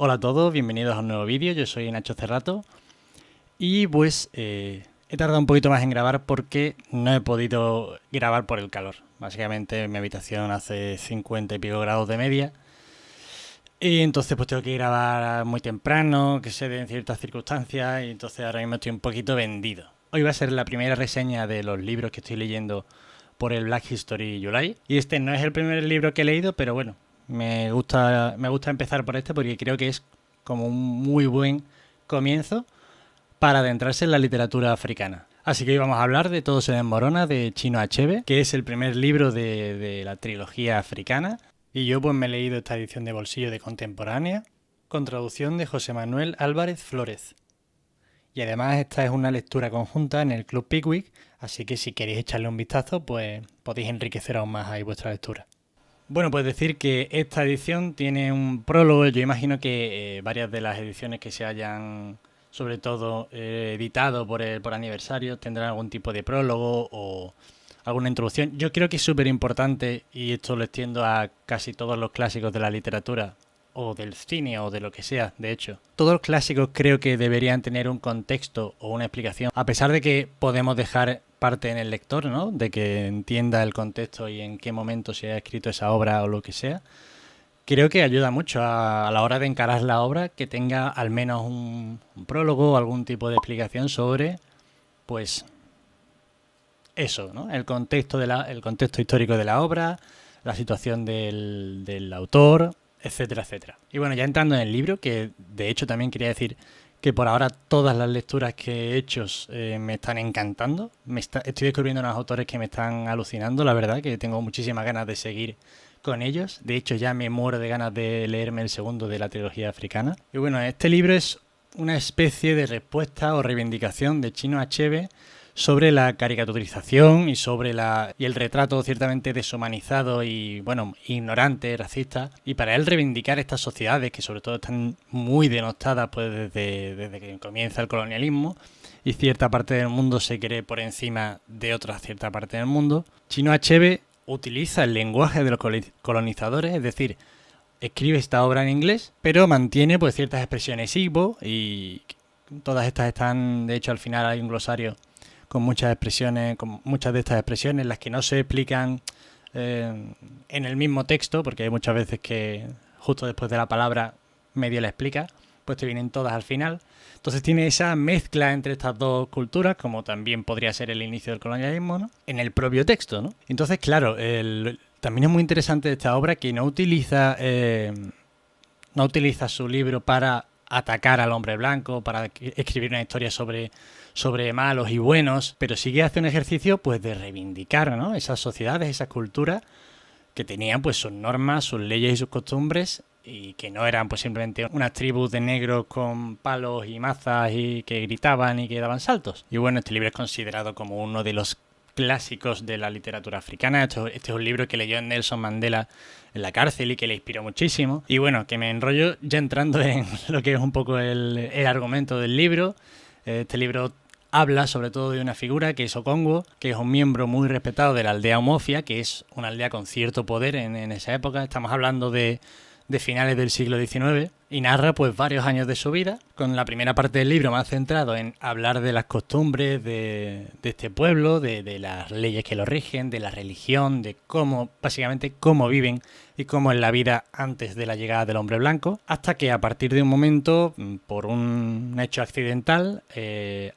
Hola a todos, bienvenidos a un nuevo vídeo, yo soy Nacho Cerrato y pues he tardado un poquito más en grabar porque no he podido grabar por el calor. Básicamente en mi habitación hace 50 y pico grados de media y entonces pues tengo que grabar muy temprano, que se den ciertas circunstancias y entonces ahora mismo estoy un poquito vendido. Hoy va a ser la primera reseña de los libros que estoy leyendo por el Black History July y este no es el primer libro que he leído, pero bueno. Me gusta empezar por este porque creo que es como un muy buen comienzo para adentrarse en la literatura africana. Así que hoy vamos a hablar de Todo se desmorona de Chinua Achebe, que es el primer libro de la trilogía africana. Y yo pues me he leído esta edición de bolsillo de Contemporánea, con traducción de José Manuel Álvarez Flórez. Y además esta es una lectura conjunta en el Club Pickwick, así que si queréis echarle un vistazo, pues podéis enriquecer aún más ahí vuestra lectura. Bueno, pues decir que esta edición tiene un prólogo. Yo imagino que varias de las ediciones que se hayan, sobre todo, editado por aniversario, tendrán algún tipo de prólogo o alguna introducción. Yo creo que es súper importante, y esto lo extiendo a casi todos los clásicos de la literatura, o del cine, o de lo que sea, de hecho. Todos los clásicos creo que deberían tener un contexto o una explicación, a pesar de que podemos dejar parte en el lector, ¿no? De que entienda el contexto y en qué momento se ha escrito esa obra o lo que sea. Creo que ayuda mucho a la hora de encarar la obra que tenga al menos un prólogo o algún tipo de explicación sobre, pues, eso, ¿no? El contexto histórico de la obra, la situación del autor, etcétera, etcétera. Y bueno, ya entrando en el libro, que de hecho también quería decir que por ahora todas las lecturas que he hecho me están encantando. Estoy descubriendo unos autores que me están alucinando, la verdad, que tengo muchísimas ganas de seguir con ellos. De hecho, ya me muero de ganas de leerme el segundo de la trilogía africana. Y bueno, este libro es una especie de respuesta o reivindicación de Chinua Achebe sobre la caricaturización y sobre el retrato ciertamente deshumanizado y, bueno, ignorante, racista. Y para él reivindicar estas sociedades que sobre todo están muy denostadas pues desde que comienza el colonialismo y cierta parte del mundo se cree por encima de otra cierta parte del mundo. Chinua Achebe utiliza el lenguaje de los colonizadores, es decir, escribe esta obra en inglés, pero mantiene pues ciertas expresiones igbo y todas estas están, de hecho al final hay un glosario con muchas de estas expresiones, las que no se explican en el mismo texto, porque hay muchas veces que justo después de la palabra medio la explica, pues te vienen todas al final. Entonces tiene esa mezcla entre estas dos culturas, como también podría ser el inicio del colonialismo, ¿no? En el propio texto, ¿no? Entonces, claro, también es muy interesante esta obra que no utiliza su libro para atacar al hombre blanco, para escribir una historia sobre malos y buenos, pero sí que hace un ejercicio pues de reivindicar, ¿no? Esas sociedades, esas culturas que tenían pues sus normas, sus leyes y sus costumbres y que no eran pues simplemente unas tribus de negros con palos y mazas y que gritaban y que daban saltos. Y bueno, este libro es considerado como uno de los clásicos de la literatura africana. Este es un libro que leyó Nelson Mandela en la cárcel y que le inspiró muchísimo. Y bueno, que me enrollo ya entrando en lo que es un poco el argumento del libro. Este libro habla sobre todo de una figura que es Okongo, que es un miembro muy respetado de la aldea Omofia, que es una aldea con cierto poder en esa época. Estamos hablando de finales del siglo XIX, y narra pues varios años de su vida, con la primera parte del libro más centrado en hablar de las costumbres de este pueblo, de las leyes que lo rigen, de la religión, de básicamente cómo viven y cómo es la vida antes de la llegada del hombre blanco, hasta que a partir de un momento, por un hecho accidental,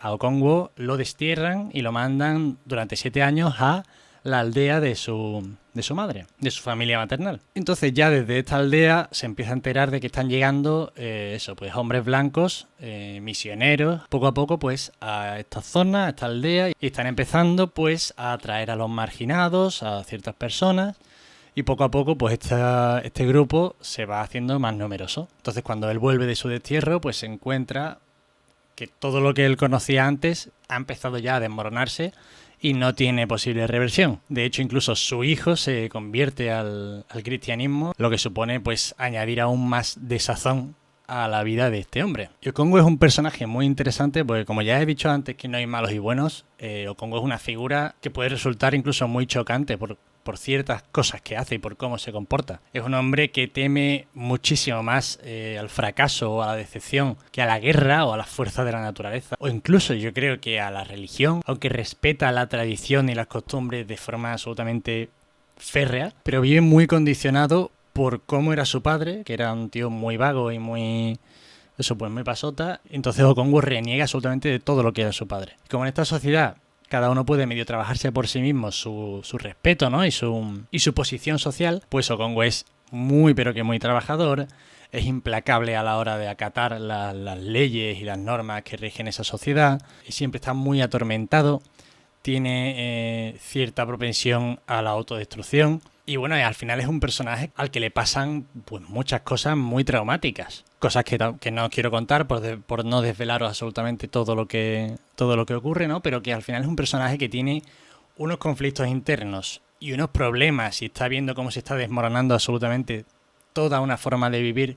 a Okongo lo destierran y lo mandan durante 7 años a la aldea de su madre, de su familia maternal. Entonces ya desde esta aldea se empieza a enterar de que están llegando pues hombres blancos, misioneros, poco a poco pues a estas zonas, a esta aldea, y están empezando pues a atraer a los marginados, a ciertas personas, y poco a poco pues este grupo se va haciendo más numeroso. Entonces cuando él vuelve de su destierro pues se encuentra que todo lo que él conocía antes ha empezado ya a desmoronarse y no tiene posible reversión. De hecho, incluso su hijo se convierte al cristianismo, lo que supone pues añadir aún más desazón a la vida de este hombre. Y Okongo es un personaje muy interesante porque, como ya he dicho antes que no hay malos y buenos, Okongo es una figura que puede resultar incluso muy chocante por ciertas cosas que hace y por cómo se comporta. Es un hombre que teme muchísimo más al fracaso o a la decepción que a la guerra o a las fuerzas de la naturaleza. O incluso yo creo que a la religión, aunque respeta la tradición y las costumbres de forma absolutamente férrea, pero vive muy condicionado por cómo era su padre, que era un tío muy vago y muy pasota. Entonces Okongo reniega absolutamente de todo lo que era su padre. Como en esta sociedad cada uno puede medio trabajarse por sí mismo su respeto, ¿no? y su posición social, pues Okongo es muy pero que muy trabajador, es implacable a la hora de acatar las leyes y las normas que rigen esa sociedad, y siempre está muy atormentado, tiene cierta propensión a la autodestrucción. Y bueno, al final es un personaje al que le pasan pues muchas cosas muy traumáticas. Cosas que no quiero contar por no desvelaros absolutamente todo lo que ocurre, ¿no? Pero que al final es un personaje que tiene unos conflictos internos y unos problemas y está viendo cómo se está desmoronando absolutamente toda una forma de vivir,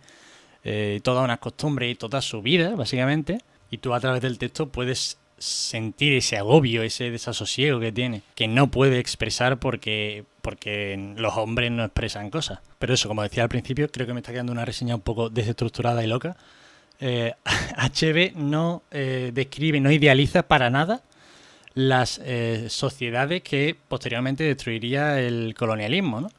toda una costumbre y toda su vida, básicamente. Y tú a través del texto puedes sentir ese agobio, ese desasosiego que tiene, que no puede expresar porque los hombres no expresan cosas. Pero eso, como decía al principio, creo que me está quedando una reseña un poco desestructurada y loca. HB no describe, no idealiza para nada las sociedades que posteriormente destruiría el colonialismo, ¿no?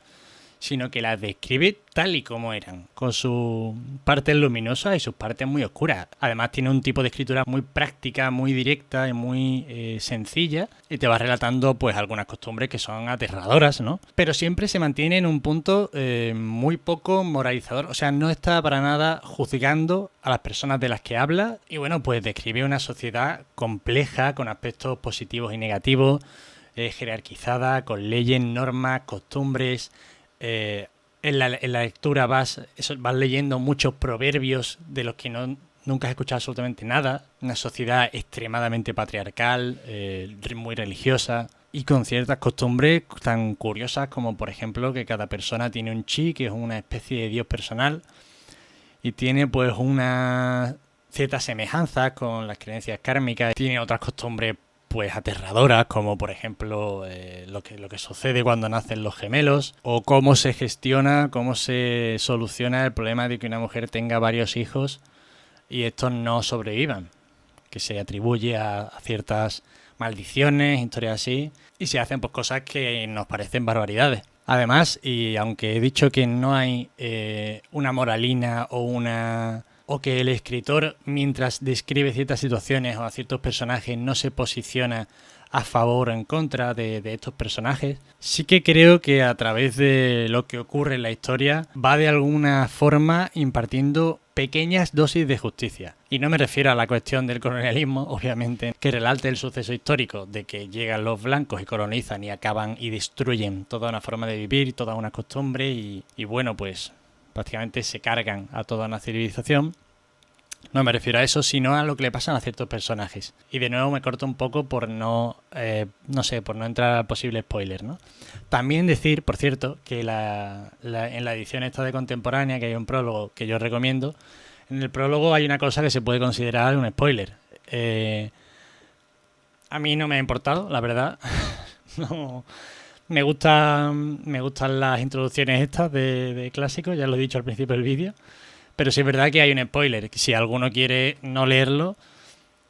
Sino que las describe tal y como eran, con sus partes luminosas y sus partes muy oscuras. Además tiene un tipo de escritura muy práctica, muy directa y muy sencilla, y te va relatando pues algunas costumbres que son aterradoras, ¿no? Pero siempre se mantiene en un punto muy poco moralizador, o sea, no está para nada juzgando a las personas de las que habla, y bueno, pues describe una sociedad compleja, con aspectos positivos y negativos, jerarquizada, con leyes, normas, costumbres. En la lectura vas leyendo muchos proverbios de los que nunca has escuchado absolutamente nada. Una sociedad extremadamente patriarcal, muy religiosa y con ciertas costumbres tan curiosas como, por ejemplo, que cada persona tiene un chi, que es una especie de dios personal, y tiene pues una ciertas semejanzas con las creencias kármicas. Tiene otras costumbres pues aterradoras, como por ejemplo lo que sucede cuando nacen los gemelos, o cómo se gestiona, cómo se soluciona el problema de que una mujer tenga varios hijos y estos no sobrevivan, que se atribuye a ciertas maldiciones, historias así, y se hacen pues cosas que nos parecen barbaridades. Además, y aunque he dicho que no hay una moralina o que el escritor, mientras describe ciertas situaciones o a ciertos personajes, no se posiciona a favor o en contra de estos personajes, sí que creo que a través de lo que ocurre en la historia va de alguna forma impartiendo pequeñas dosis de justicia. Y no me refiero a la cuestión del colonialismo, obviamente, que relate el suceso histórico de que llegan los blancos y colonizan y acaban y destruyen toda una forma de vivir, toda una costumbre y bueno, pues prácticamente se cargan a toda una civilización. No me refiero a eso, sino a lo que le pasan a ciertos personajes. Y de nuevo me corto un poco por no entrar al posible spoiler, ¿no? También decir, por cierto, que en la edición esta de Contemporánea, que hay un prólogo que yo recomiendo, en el prólogo hay una cosa que se puede considerar un spoiler. A mí no me ha importado, la verdad. No. Me gustan las introducciones estas de clásicos, ya lo he dicho al principio del vídeo. Pero sí es verdad que hay un spoiler, que si alguno quiere no leerlo,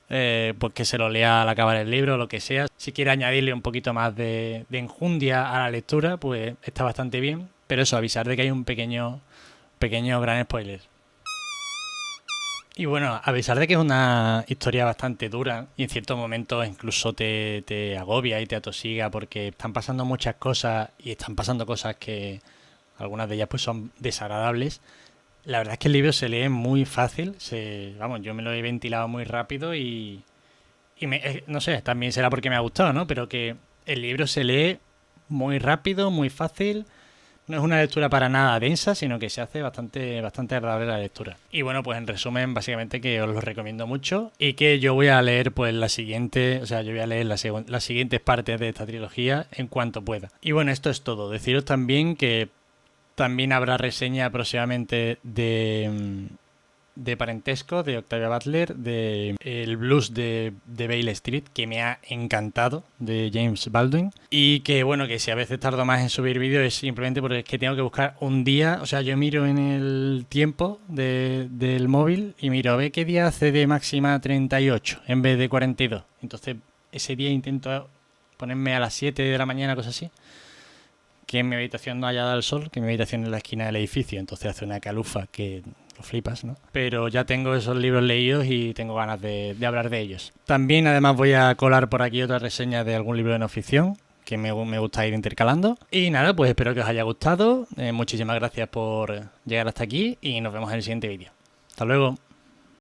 pues que se lo lea al acabar el libro o lo que sea. Si quiere añadirle un poquito más de enjundia a la lectura, pues está bastante bien. Pero eso, avisar de que hay un pequeño gran spoiler. Y bueno, a pesar de que es una historia bastante dura y en ciertos momentos incluso te agobia y te atosiga porque están pasando muchas cosas y están pasando cosas que algunas de ellas pues son desagradables, la verdad es que el libro se lee muy fácil. Yo me lo he ventilado muy rápido y no sé, también será porque me ha gustado, ¿no? Pero que el libro se lee muy rápido, muy fácil. No es una lectura para nada densa, sino que se hace bastante agradable la lectura. Y bueno, pues en resumen, básicamente que os lo recomiendo mucho y que yo voy a leer pues las siguientes partes de esta trilogía en cuanto pueda. Y bueno, esto es todo. Deciros también que también habrá reseña próximamente de Parentesco, de Octavia Butler, de el blues de Bale Street, que me ha encantado, de James Baldwin. Y que bueno, que si a veces tardo más en subir vídeos es simplemente porque es que tengo que buscar un día. O sea, yo miro en el tiempo del móvil y miro a ver qué día hace de máxima 38 en vez de 42. Entonces ese día intento ponerme a las 7 de la mañana, cosas así. Que en mi habitación no haya dado el sol, que mi habitación es en la esquina del edificio, entonces hace una calufa que lo flipas, ¿no? Pero ya tengo esos libros leídos y tengo ganas de hablar de ellos. También además voy a colar por aquí otra reseña de algún libro de no ficción que me gusta ir intercalando. Y nada, pues espero que os haya gustado. Muchísimas gracias por llegar hasta aquí y nos vemos en el siguiente vídeo. Hasta luego.